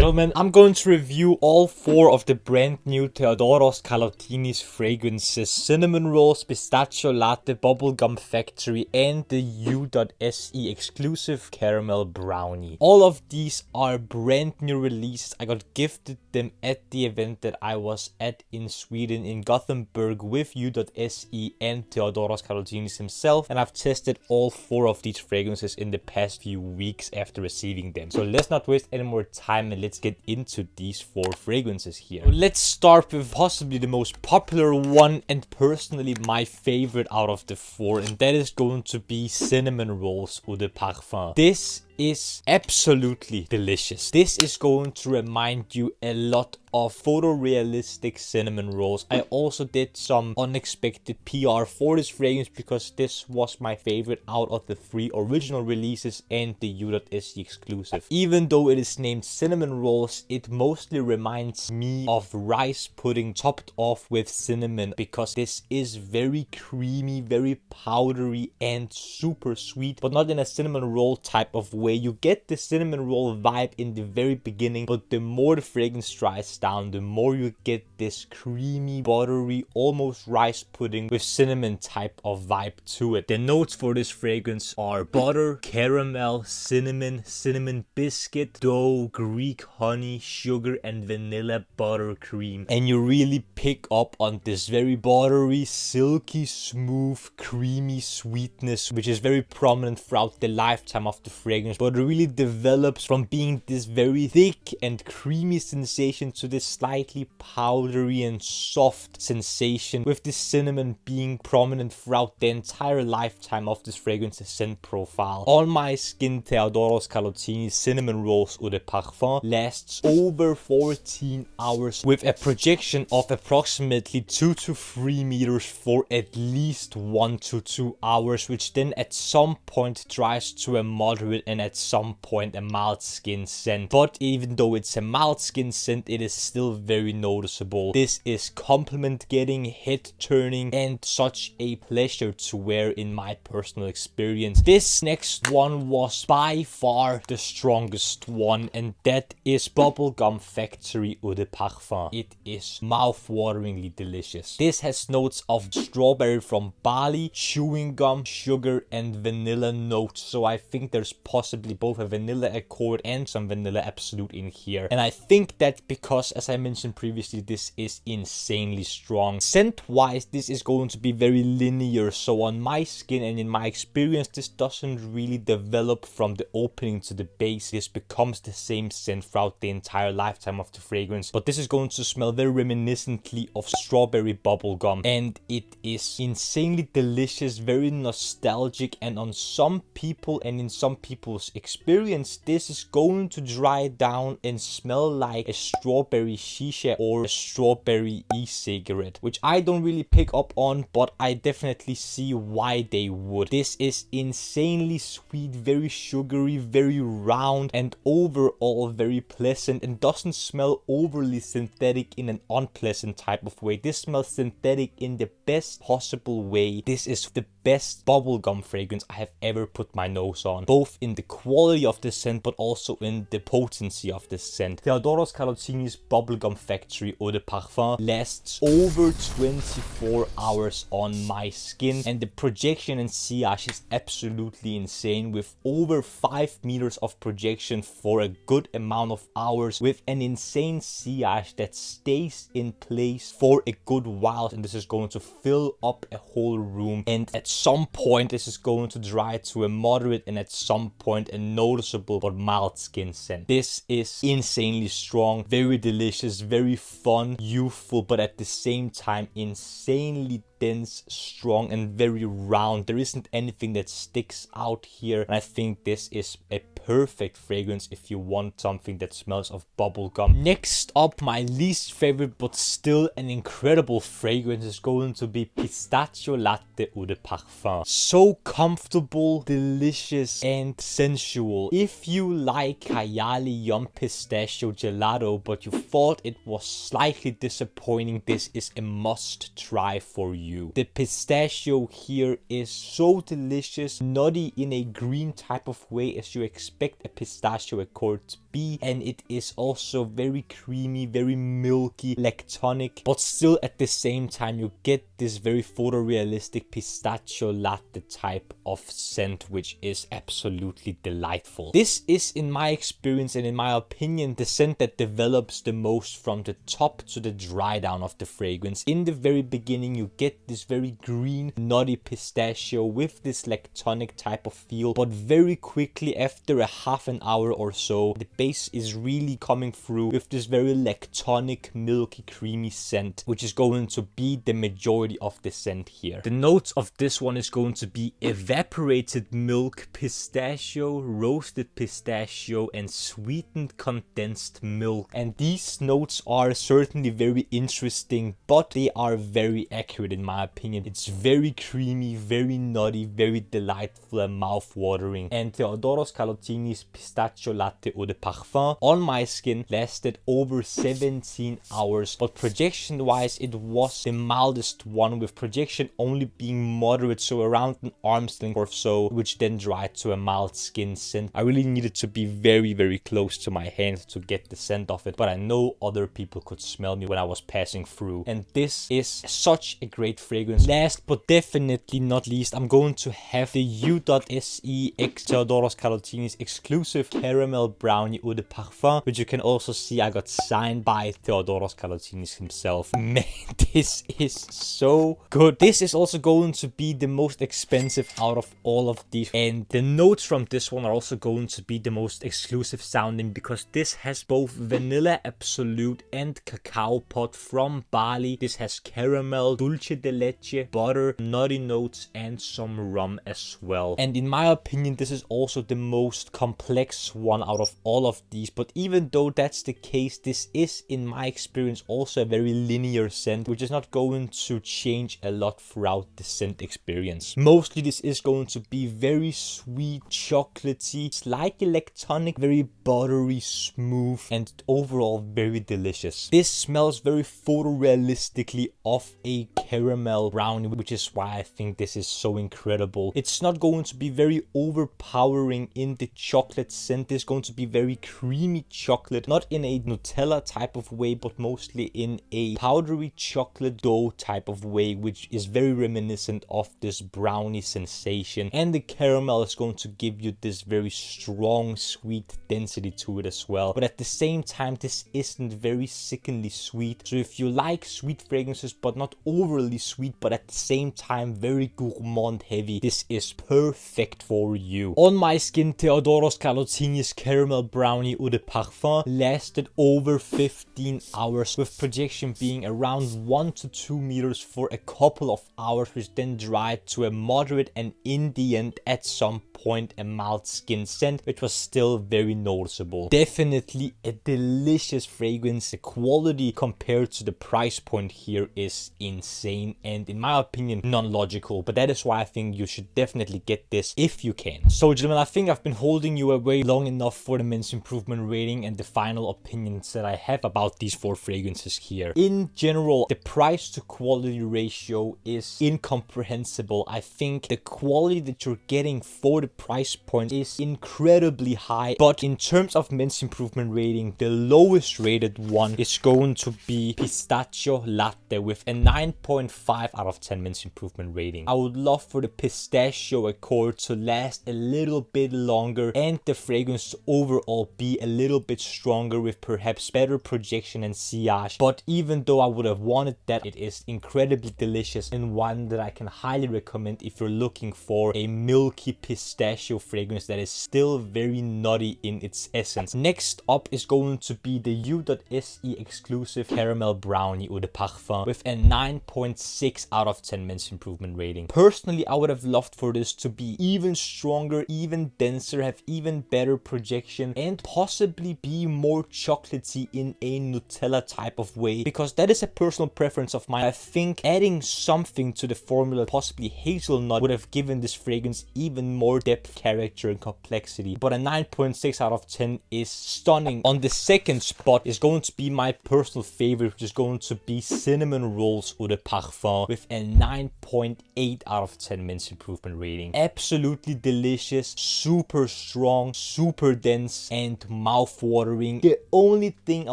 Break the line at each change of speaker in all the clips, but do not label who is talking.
gentlemen, I'm going to review all 4 of the brand new Theodoros Kalotinis Fragrances: Cinnamon Rolls, Pistachio Latte, Bubblegum Factory, and the You.se exclusive Caramel Brownie. All of these are brand new releases. I got gifted them at the event that I was at in Sweden, in Gothenburg, with You.se and Theodoros Kalotinis himself, and I've tested all 4 of these fragrances in the past few weeks after receiving them. So let's not waste any more time and let's get into these 4 fragrances here. So let's start with possibly the most popular one and personally my favorite out of the 4, and that is going to be Cinnamon Rolls Eau De Parfum. This is absolutely delicious. This is going to remind you a lot of photorealistic cinnamon rolls. I also did some unexpected PR for this fragrance because this was my favorite out of the 3 original releases and the You.se exclusive. Even though it is named cinnamon rolls, it mostly reminds me of rice pudding topped off with cinnamon, because this is very creamy, very powdery, and super sweet, but not in a cinnamon roll type of way. You get the cinnamon roll vibe in the very beginning, but the more the fragrance dries down, the more you get this creamy, buttery, almost rice pudding with cinnamon type of vibe to it. The notes for this fragrance are butter, caramel, cinnamon biscuit, dough, Greek honey, sugar, and vanilla buttercream. And you really pick up on this very buttery, silky, smooth, creamy sweetness, which is very prominent throughout the lifetime of the fragrance, but it really develops from being this very thick and creamy sensation to this slightly powdery and soft sensation, with the cinnamon being prominent throughout the entire lifetime of this fragrance's scent profile. On my skin, Theodoros Kalotinis Cinnamon Rolls Eau De Parfum lasts over 14 hours with a projection of approximately 2 to 3 meters for at least 1 to 2 hours, which then at some point dries to a moderate and at some point a mild skin scent. But even though it's a mild skin scent, it is still very noticeable. This is compliment getting, head turning, and such a pleasure to wear in my personal experience. This next one was by far the strongest one, and that is Bubblegum Factory Eau De Parfum. It is mouth-wateringly delicious. This has notes of strawberry from Bali, chewing gum, sugar, and vanilla notes. So I think there's possibly both a vanilla accord and some vanilla absolute in here. And I think that because, as I mentioned previously, this is insanely strong. Scent-wise, this is going to be very linear. So on my skin and in my experience, this doesn't really develop from the opening to the base. This becomes the same scent throughout the entire lifetime of the fragrance. But this is going to smell very reminiscently of strawberry bubblegum. And it is insanely delicious, very nostalgic, and on some people and in some people's experience, this is going to dry down and smell like a strawberry shisha or a strawberry e-cigarette, which I don't really pick up on, but I definitely see why they would. This is insanely sweet, very sugary, very round, and overall very pleasant, and doesn't smell overly synthetic in an unpleasant type of way. This smells synthetic in the best possible way. This is the best bubblegum fragrance I have ever put my nose on, both in the quality of the scent but also in the potency of the scent. Theodoros Kalotinis Bubblegum Factory Eau De Parfum lasts over 24 hours on my skin, and the projection and sillage is absolutely insane, with over 5 meters of projection for a good amount of hours, with an insane sillage that stays in place for a good while, and this is going to fill up a whole room. And at some point this is going to dry to a moderate and at some point a noticeable but mild skin scent. This is insanely strong, very delicious, very fun, youthful, but at the same time insanely dense, strong, and very round. There isn't anything that sticks out here, and I think this is a perfect fragrance if you want something that smells of bubblegum. Next up, my least favorite but still an incredible fragrance is going to be Pistachio Latte Eau De Parfum. So comfortable, delicious, and sensual. If you like Kayali Yum Pistachio Gelato but you thought it was slightly disappointing, this is a must try for you. The pistachio here is so delicious, nutty in a green type of way as you expect a pistachio accord to be, and it is also very creamy, very milky, lactonic, but still at the same time you get this very photorealistic pistachio latte type of scent, which is absolutely delightful. This is, in my experience and in my opinion, the scent that develops the most from the top to the dry down of the fragrance. In the very beginning you get this very green, nutty pistachio with this lactonic type of feel, but very quickly after a half an hour or so, the base is really coming through with this very lactonic, milky, creamy scent, which is going to be the majority of the scent here. The notes of this one is going to be evaporated milk, pistachio, roasted pistachio, and sweetened condensed milk. And these notes are certainly very interesting, but they are very accurate in my opinion. It's very creamy, very nutty, very delightful and mouth-watering. And Theodoros Kalotinis Pistachio Latte Eau De Parfum on my skin lasted over 17 hours, but projection wise it was the mildest one, with projection only being moderate, so around an arm's length or so, which then dried to a mild skin scent. I really needed to be very close to my hand to get the scent of it, but I know other people could smell me when I was passing through, and this is such a great fragrance. Last but definitely not least, I'm going to have the You.se X Theodoros Kalotinis exclusive caramel brownie eau de parfum, which you can also see I got signed by Theodoros Kalotinis himself. Man, this is so good. This is also going to be the most expensive out of all of these, and the notes from this one are also going to be the most exclusive sounding, because this has both vanilla absolute and cacao pod from Bali. This has caramel, dulce de leche, butter, nutty notes, and some rum as well. And in my opinion, this is also the most complex one out of all of these, but even though that's the case, this is, in my experience, also a very linear scent, which is not going to change a lot throughout the scent experience. Mostly this is going to be very sweet, chocolatey, slightly lactonic, very buttery, smooth, and overall very delicious. This smells very photorealistically of a caramel brownie, which is why I think this is so incredible. It's not going to be very overpowering in the chocolate scent. It's going to be very creamy chocolate, not in a Nutella type of way, but mostly in a powdery chocolate dough type of way, which is very reminiscent of this brownie sensation. And the caramel is going to give you this very strong sweet density to it as well, but at the same time this isn't very sickeningly sweet. So if you like sweet fragrances but not overly sweet, but at the same time very gourmand heavy, this is perfect for you. On my skin, Theodoros Kalotinis caramel brownie eau de parfum lasted over 15 hours, with projection being around 1 to 2 meters for a couple of hours, which then dried to a moderate and in the end at some point a mild skin scent, which was still very noticeable. Definitely a delicious fragrance. The quality compared to the price point here is insane, and in my opinion non-logical, but that is why I think you should definitely get this if you can. So gentlemen, I think I've been holding you away long enough for the men's improvement rating and the final opinions that I have about these 4 fragrances here. In general, the price to quality ratio is incomprehensible. I think the quality that you're getting for the price point is incredibly high, but in terms of men's improvement rating, the lowest rated one is going to be Pistachio Latte with a 9.5 out of 10 men's improvement rating. I would love for the pistachio accord to last a little bit longer and the fragrance to overall be a little bit stronger with perhaps better projection and sillage, but even though I would have wanted that, it is incredibly delicious and one that I can highly recommend if you're looking for a milky pistachio fragrance that is still very nutty in its essence. Next up is going to be the You.se exclusive caramel brownie eau de parfum with a 9.6 out of 10 men's improvement rating. Personally, I would have loved for this to be even stronger, even denser, have even better projection, and possibly be more chocolatey in a Nutella type of way, because that is a personal preference of mine. I think adding something to the formula, possibly hazelnut, would have given this fragrance even more depth, character, and complexity. But a 9.6 out of 10 is stunning. On the second spot is going to be my personal favorite, which is going to be cinnamon Rolls Eau De Parfum with a 9.8 out of 10 men's improvement rating. Absolutely delicious, super strong, super dense, and mouth-watering. The only thing I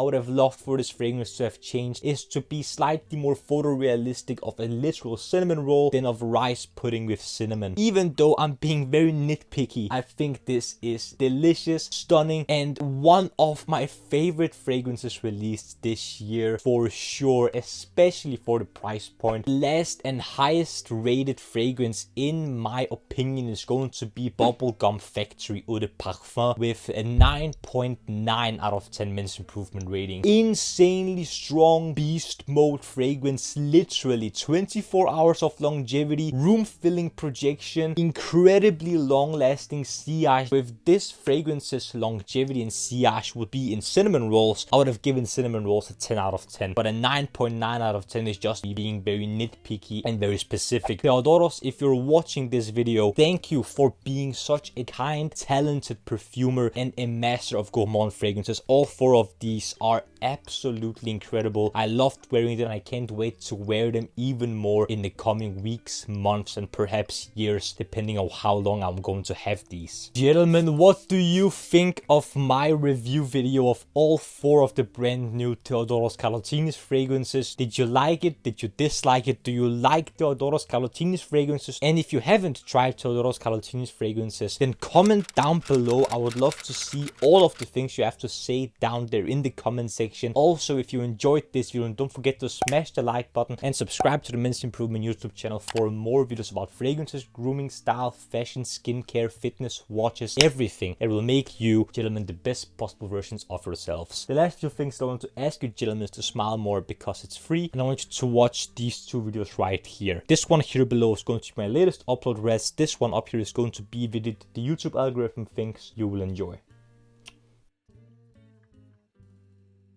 would have loved for this fragrance to have changed is to be slightly more photorealistic of a literal cinnamon roll than of rice pudding with cinnamon. Even though I'm being very nitpicky, I think this is delicious, stunning, and one of my favorite fragrances released this year for sure, especially for the price point. Last and highest rated fragrance in my opinion is going to be Bubblegum Factory Eau De Parfum with a 9.9 out of 10 minutes improvement rating. Insanely strong beast mode fragrance, literally 24 hours of longevity, room filling projection, incredibly long lasting sillage. With this fragrance's longevity and sillage would be in cinnamon rolls, I would have given cinnamon rolls a 10 out of 10, but a 9.9 out of 10 is just me being very nitpicky and very specific. Theodoros, if you're watching this video, thank you for being such a kind, talented perfumer and a master of gourmand fragrances. All four of these are absolutely incredible. I loved wearing them and I can't wait to wear them even more in the coming weeks, months, and perhaps years, depending on how long I'm going to have these. Gentlemen, what do you think of my review video of all four of the brand new Theodoros Kalotinis fragrances? Did you like it? Did you dislike it? Do you like Theodoros Kalotinis fragrances? And if you haven't tried Theodoros Kalotinis fragrances, then comment down below. I would love to see all of the things you have to say down there in the comment section. Also, if you enjoyed this video, don't forget to smash the like button and subscribe to the Men's Improvement YouTube channel for more videos about fragrances, grooming, style, fashion, skincare, fitness, watches, everything that will make you, gentlemen, the best possible versions of yourselves. The last few things I want to ask you, gentlemen, is to smile more because it's free, and I want you to watch these two videos right here. This one here below is going to be my latest upload rest. This one up here is going to be the YouTube algorithm thinks you will enjoy.